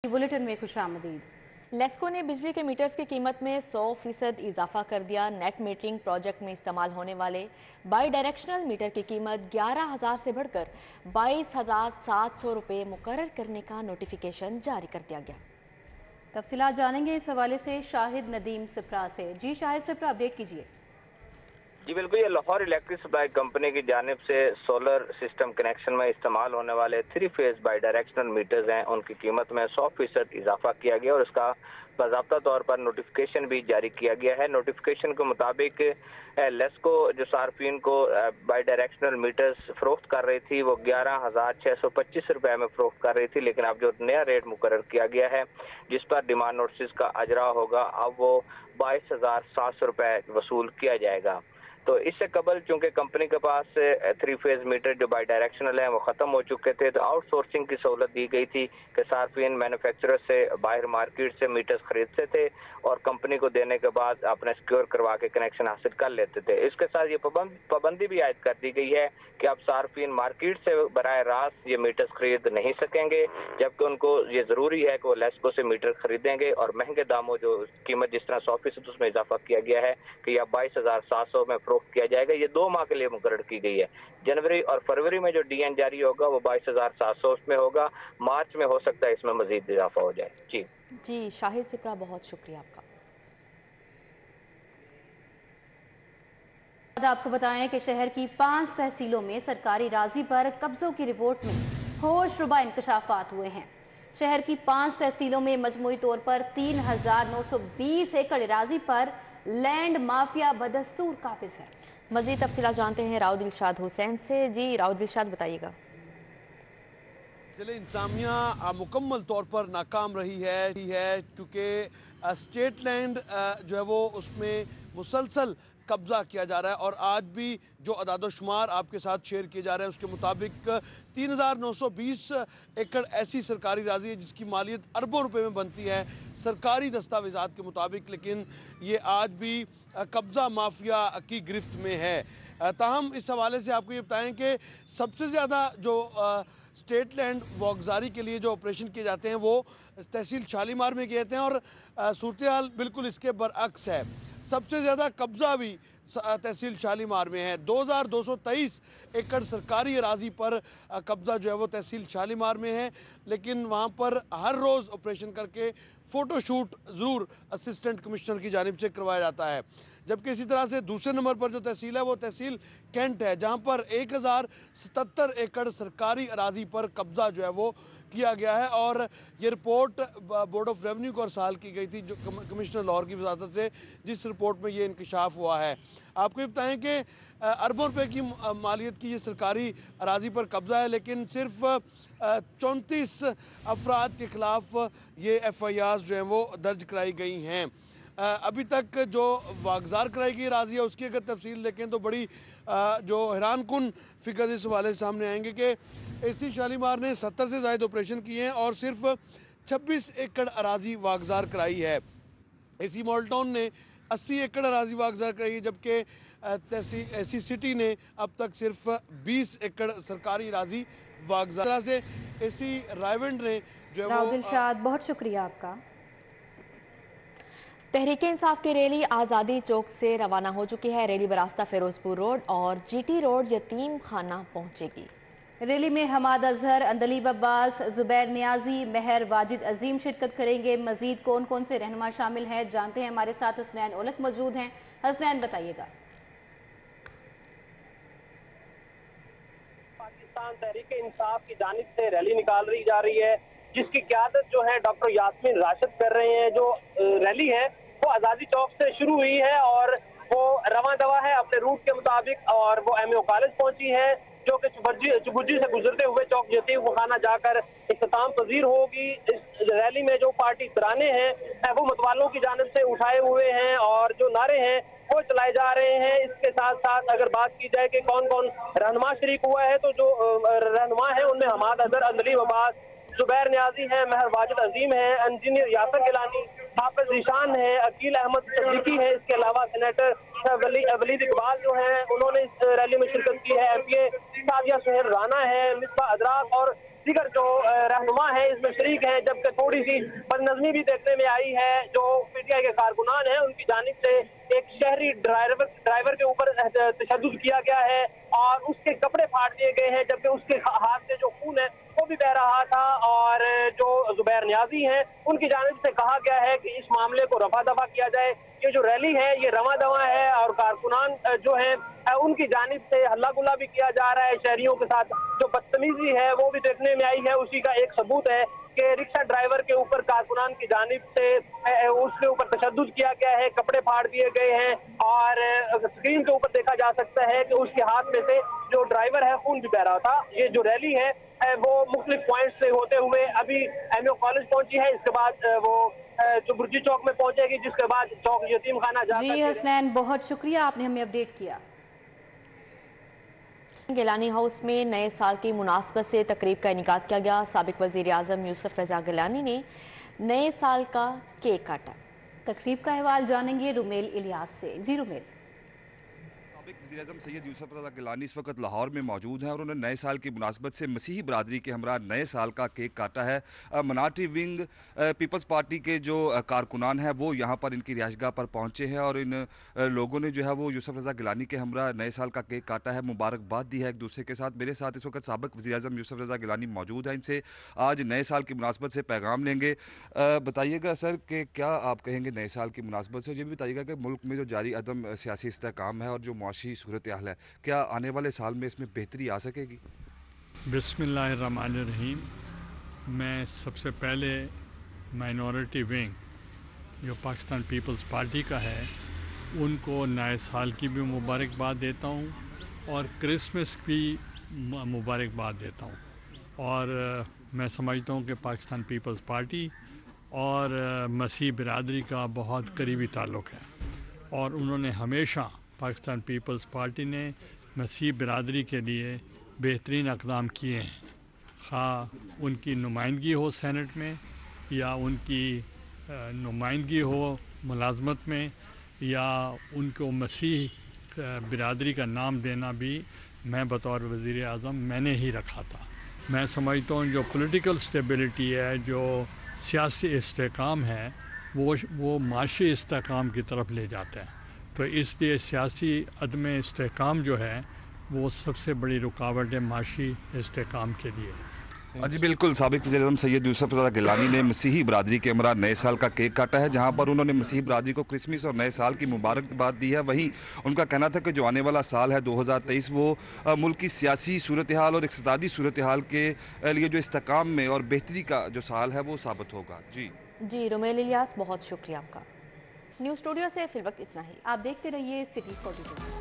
Bulletin में खुशामदीद। लेस्को ने बिजली के मीटर्स की कीमत में 100% इजाफा कर दिया। नेट मीटरिंग प्रोजेक्ट में इस्तेमाल होने वाले बाई डायरेक्शनल मीटर की कीमत 11,000 से बढ़कर 22,700 रुपये मुकर्रर करने का नोटिफिकेशन जारी कर दिया गया। तफसीलात जानेंगे इस हवाले से शाहिद नदीम सिप्रा से। जी शाहिद सिप्रा, अपडेट कीजिए। जी बिल्कुल, ये लाहौर इलेक्ट्रिक सप्लाई कंपनी की जानिब से सोलर सिस्टम कनेक्शन में इस्तेमाल होने वाले 3 फेज बाई डायरेक्शनल मीटर्स हैं, उनकी कीमत में 100% इजाफा किया गया और इसका बाज़ाब्ता तौर पर नोटिफिकेशन भी जारी किया गया है। नोटिफिकेशन के मुताबिक लेस्को जो सार्फिन को बाई डायरेक्शनल मीटर्स फरोख्त कर रही थी वो 11,625 रुपये में फरोख्त कर रही थी, लेकिन अब जो नया रेट मुकर्रर किया गया है जिस पर डिमांड नोटिस का अजरा होगा, अब वो 22,700 रुपये वसूल किया जाएगा। तो इससे कबल चूंकि कंपनी के पास 3 फेज मीटर जो बाई डायरेक्शनल है वो ख़त्म हो चुके थे, तो आउटसोर्सिंग की सहूलत दी गई थी कि सार्फिन मैन्युफैक्चरर से बाहर मार्केट से मीटर्स खरीदते थे और कंपनी को देने के बाद अपने सिक्योर करवा के कनेक्शन हासिल कर लेते थे। इसके साथ ये पाबंदी भी आयद कर दी गई है कि अब सार्फिन मार्केट से बराह रास्त ये मीटर्स खरीद नहीं सकेंगे, जबकि उनको ये ज़रूरी है कि वो लेस्को से मीटर खरीदेंगे और महंगे दामों जो कीमत जिस तरह 100% उसमें इजाफा किया गया है कि यह 22,700 में किया जाएगा। ये 2 माह के लिए मुकर्रर की गई है। जनवरी और फरवरी में जो डीएन जारी होगा वो 22,700 में होगा। मार्च में हो सकता है इसमें मजीद इजाफा हो जाए। जी शाहिद सिप्रा, बहुत शुक्रिया आपका। आपको बताएं कि शहर की 5 तहसीलों में सरकारी राजी पर कब्जों की रिपोर्ट में होशरुबा इंकशाफात हुए हैं। शहर की 5 तहसीलों में मजमूई तौर पर 3,920 एकड़ राजी पर लैंड माफिया बदस्तूर काबिज है। मजीद तफसीलात जानते हैं राव दिलशाद हुसैन से। जी राव दिलशाद, बताइएगा। ज़िले इंतज़ामिया मुकम्मल तौर पर नाकाम रही है क्योंकि स्टेट लैंड जो है वो उसमें मुसलसल कब्ज़ा किया जा रहा है और आज भी जो अदाद-ओ-शुमार आपके साथ शेयर किए जा रहे हैं उसके मुताबिक 3,920 एकड़ ऐसी सरकारी राजी है जिसकी मालियत अरबों रुपए में बनती है सरकारी दस्तावेज़ात के मुताबिक, लेकिन ये आज भी कब्ज़ा माफिया की गिरफ्त में है। ताहम इस हवाले से आपको ये बताएं कि सबसे ज़्यादा जो स्टेट लैंड वागजारी के लिए जो ऑपरेशन किए जाते हैं वो तहसील शालीमार में किए जाते हैं और सूरत हाल बिल्कुल इसके बरअक्स है। सबसे ज़्यादा कब्ज़ा भी तहसील शालीमार में है। 2,223 एकड़ सरकारी अराजी पर कब्ज़ा जो है वो तहसील शालीमार में है, लेकिन वहाँ पर हर रोज़ ऑपरेशन करके फ़ोटोशूट ज़रूर असिस्टेंट कमिश्नर की जानिब से करवाया जाता है। जबकि इसी तरह से दूसरे नंबर पर जो तहसील है वो तहसील कैंट है, जहाँ पर 1,077 एकड़ सरकारी अराजी पर कब्ज़ा जो है वो किया गया है और ये रिपोर्ट बोर्ड ऑफ रेवेन्यू को अरसाल की गई थी जो कमिश्नर लाहौर की वजारत से, जिस रिपोर्ट में ये इंकशाफ हुआ है। आपको ये बताएं कि अरबों रुपए की मालियत की ये सरकारी अराजी पर कब्ज़ा है, लेकिन सिर्फ 34 अफराद के ख़िलाफ़ ये FIRs जो हैं वो दर्ज कराई गई हैं। अभी तक जो वागजार कराई गई राजी है उसकी अगर तफसील देखें तो बड़ी जो हैरान कुन फिगर इस हवाले से सामने आएंगे कि AC शालीमार ने 70 से ज़ायद ऑपरेशन किए हैं और सिर्फ 26 एकड़ अराजी वागजार कराई है। AC मॉडल टाउन ने 80 एकड़ अराजी वागजार कराई है, जबकि AC सिटी ने अब तक सिर्फ 20 एकड़ सरकारी अराजी वागजार से AC रायवंड ने जो है वो। दिलशाद, बहुत शुक्रिया आपका। तहरीक इंसाफ की रैली आज़ादी चौक से रवाना हो चुकी है। रैली बरास्ता फिरोजपुर रोड और GT रोड यतीम खाना पहुंचेगी। रैली में हमाद अजहर, अंदलीब अब्बास, जुबैर नियाजी, महर वाजिद अजीम शिरकत करेंगे। मजीद कौन कौन से रहनुमा शामिल हैं जानते हैं, हमारे साथ हसनैन उलक मौजूद हैं। हसनैन, बताइएगा। पाकिस्तान तहरीक इंसाफ की जानिब से रैली निकाल जा रही है जिसकी क़यादत जो है डॉक्टर यास्मीन राशिद कर रहे हैं। जो रैली है वो आज़ादी चौक से शुरू हुई है और वो रवां दवा है अपने रूट के मुताबिक और वो MAO कॉलेज पहुंची है जो कि चुबुर्जी से गुजरते हुए चौक यतीम खाना जाकर इख्तिताम पजीर होगी। इस रैली में जो पार्टी तराने हैं वो मतवालों की जानिब से उठाए हुए हैं और जो नारे हैं वो चलाए जा रहे हैं। इसके साथ साथ अगर बात की जाए कि कौन कौन रहनुमा शरीक हुआ है तो जो रहनुमा है उनमें हमाद अजहर, अंदलीब अब्बास, जुबैर नियाजी है, महर वाजिद अजीम है, इंजीनियर यासर गिलानी, हाफिज ईशान है, अकील अहमद सिद्दीकी है। इसके अलावा सेनेटर वलीद इकबाल जो है उन्होंने इस रैली में शिरकत की है। MPA सादिया सुहेल राना है, मिसबा अदराक और दीगर जो रहनुमा है इसमें शरीक है, जबकि थोड़ी सी बदनज़मी भी देखने में आई है। जो पीटीआई के कारकुनान हैं उनकी जानिब से एक शहरी ड्राइवर के ऊपर तशद्दुद किया गया है और उसके कपड़े फाड़ दिए गए हैं, जबकि उसके हाथ से जो खून है वो भी बह रहा था। और जो जुबैर नियाजी हैं उनकी जानिब से कहा गया है कि इस मामले को रफा दफा किया जाए। ये जो रैली है ये रवा दवा है और कारकुनान जो है उनकी जानिब से हल्ला गुल्ला भी किया जा रहा है। शहरियों के साथ जो बदतमीजी है वो भी देखने में आई है। उसी का एक सबूत है कि रिक्शा ड्राइवर के ऊपर कारकुनान की जानिब से उसके ऊपर तशद्दुद किया गया है, कपड़े फाड़ दिए गए हैं और स्क्रीन के ऊपर देखा जा सकता है कि उसके हाथ में से जो ड्राइवर है खून भी बह रहा था। ये जो रैली है वो मुख्तलिफ पॉइंट से होते हुए अभी एमओ कॉलेज पहुंची है, इसके बाद वो जो बुर्जी चौक में पहुंचेगी, जिसके बाद चौक यतीम खाना जाकर। जी हसनैन, बहुत शुक्रिया, आपने हमें अपडेट किया। गिलानी हाउस में नए साल की मुनासबत से तकरीब का इनेकाद किया गया। साबिक वज़ीर आज़म यूसुफ रज़ा गिलानी ने नए साल का केक काटा। तकरीब का अहवाल जानेंगे रुमेल इलियास से। जी रुमेल। वज़ीर आज़म सैयद यूसुफ रज़ा गिलानी इस वक्त लाहौर में मौजूद हैं और उन्होंने नए साल की मुनासबत से मसीही बरादरी के हमरा नए साल का केक काटा है। मनाटी विंग पीपल्स पार्टी के जो कारकुनान हैं वो यहाँ पर इनकी रिहाइशगाह पर पहुँचे हैं और इन लोगों ने जो है वो यूसुफ रज़ा गिलानी के हमरा नए साल का केक काटा है, मुबारकबाद दी है एक दूसरे के साथ। मेरे साथ इस वक्त साबिक वज़ीर आज़म यूसुफ रज़ा गिलानी मौजूद हैं, इनसे आज नए साल की मुनासबत से पैगाम लेंगे। बताइएगा सर कि क्या आप कहेंगे नए साल की मुनासबत से, ये भी बताइएगा कि मुल्क में जो जारी अदम सियासी इस्तेहकाम है और जो मुआशी सूरत हाल है, क्या आने वाले साल में इसमें बेहतरी आ सकेगी? बिस्मिल्लाहिर्रहमानिर्रहीम। मैं सबसे पहले माइनॉरिटी विंग जो पाकिस्तान पीपल्स पार्टी का है उनको नए साल की भी मुबारकबाद देता हूँ और क्रिसमस की मुबारकबाद देता हूँ। और मैं समझता हूँ कि पाकिस्तान पीपल्स पार्टी और मसीह बिरादरी का बहुत करीबी ताल्लुक़ है और उन्होंने हमेशा पाकिस्तान पीपल्स पार्टी ने मसीह बिरादरी के लिए बेहतरीन इक़दाम किए हैं, ख़ास उनकी नुमाइंदगी हो सेनेट में या उनकी नुमाइंदगी हो मुलाजमत में या उनको मसीह बिरादरी का नाम देना भी मैं बतौर वज़ीर आज़म मैंने ही रखा था। मैं समझता हूँ जो पॉलिटिकल स्टेबिलिटी है, जो सियासी इस्तेहकाम है, वो माशी इस्तेहकाम की तरफ ले जाता है। तो इसलिए सियासी अदम इस्तेहकाम जो है वो सबसे बड़ी रुकावट है माशी इस्तेहकाम के लिए। जी बिल्कुल, साबिक वज़ीर आज़म सैयद यूसुफ रज़ा गिलानी ने मसीही बरादरी के हमरा नए साल का केक काटा है, जहां पर उन्होंने मसीही बरादरी को क्रिसमस और नए साल की मुबारकबाद दी है। वहीं उनका कहना था कि जो आने वाला साल है 2023 वो मुल्क की सियासी सूरत हाल और इक़्तिसादी सूरत हाल के लिए जो इस्तेहकाम में और बेहतरी का जो साल है वो साबित होगा। जी रुमेल इलियास, बहुत शुक्रिया आपका। न्यूज़ स्टूडियो से फिल वक्त इतना ही। आप देखते रहिए सिटी 42।